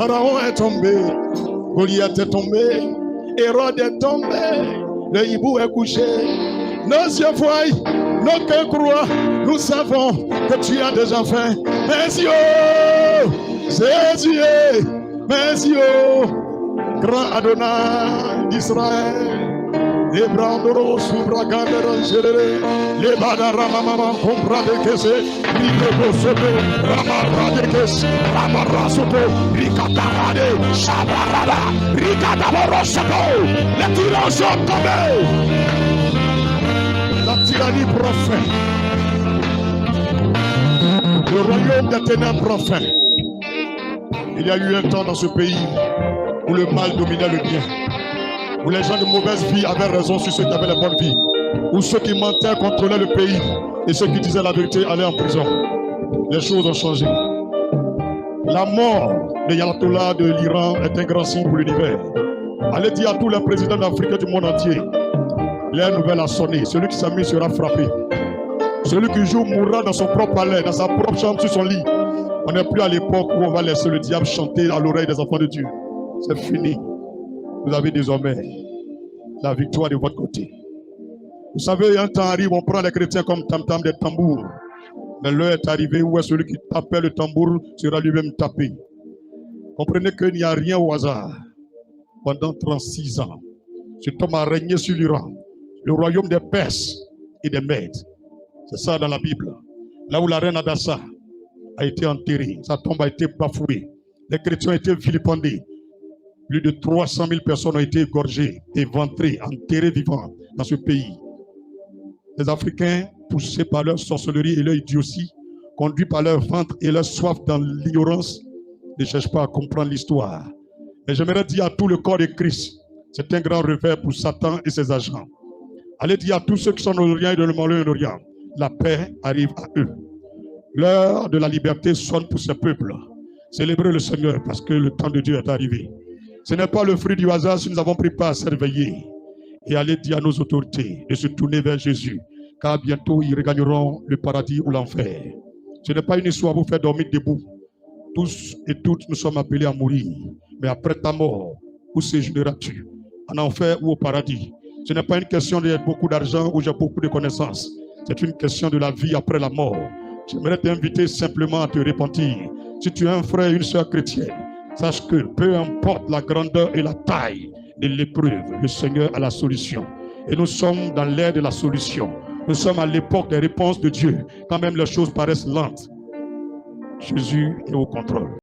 Pharaon est tombé, Goliath est tombé, Hérode est tombé, le hibou est couché. Nos yeux voient, nos cœurs croient, nous savons que tu as déjà fait. Mes yeux, Jésus, mes yeux, grand Adonai d'Israël. Les brandoro subra gandera gelere, les badarama maman compra de kese, libre sobe, ramara de kese, ramara sobe, rikatarade, shabarada, rikadaboro sobe, les tyrans sont tombés. La tyrannie prophète, le royaume des ténèbres prophète. Il y a eu un temps dans ce pays où le mal dominait le bien, où les gens de mauvaise vie avaient raison sur ceux qui avaient la bonne vie, où ceux qui mentaient contrôlaient le pays et ceux qui disaient la vérité allaient en prison. Les choses ont changé. La mort de Ayatollah de l'Iran est un grand signe pour l'univers. Allez dire à tous les présidents d'Afrique et du monde entier, leur nouvelle a sonné. Celui qui s'amuse sera frappé. Celui qui joue mourra dans son propre palais, dans sa propre chambre, sur son lit. On n'est plus à l'époque où on va laisser le diable chanter à l'oreille des enfants de Dieu. C'est fini. Vous avez désormais la victoire de votre côté. Vous savez, un temps arrive, on prend les chrétiens comme tam-tam des tambours. Mais l'heure est arrivée où celui qui tapait le tambour sera lui-même tapé. Comprenez qu'il n'y a rien au hasard. Pendant 36 ans, cet homme a régné sur l'Iran, le royaume des Perses et des Mèdes. C'est ça dans la Bible. Là où la reine Adassa a été enterrée, sa tombe a été bafouée. Les chrétiens ont été vilipendés. Plus de 300 000 personnes ont été égorgées, éventrées, enterrées vivantes dans ce pays. Les Africains, poussés par leur sorcellerie et leur idiotie, conduits par leur ventre et leur soif dans l'ignorance, ne cherchent pas à comprendre l'histoire. Mais j'aimerais dire à tout le corps de Christ, c'est un grand revers pour Satan et ses agents. Allez dire à tous ceux qui sont dans l'Orient et dans le Moyen-Orient, la paix arrive à eux. L'heure de la liberté sonne pour ces peuples. Célébrez le Seigneur parce que le temps de Dieu est arrivé. Ce n'est pas le fruit du hasard si nous avons pris part à cette veillée. Et allez dire à nos autorités de se tourner vers Jésus, car bientôt ils regagneront le paradis ou l'enfer. Ce n'est pas une histoire pour faire dormir debout. Tous et toutes nous sommes appelés à mourir. Mais après ta mort, où séjourneras-tu? En enfer ou au paradis? Ce n'est pas une question de beaucoup d'argent ou j'ai beaucoup de connaissances. C'est une question de la vie après la mort. J'aimerais t'inviter simplement à te repentir. Si tu es un frère et une sœur chrétienne, sache que peu importe la grandeur et la taille de l'épreuve, le Seigneur a la solution. Et nous sommes dans l'ère de la solution. Nous sommes à l'époque des réponses de Dieu, quand même les choses paraissent lentes. Jésus est au contrôle.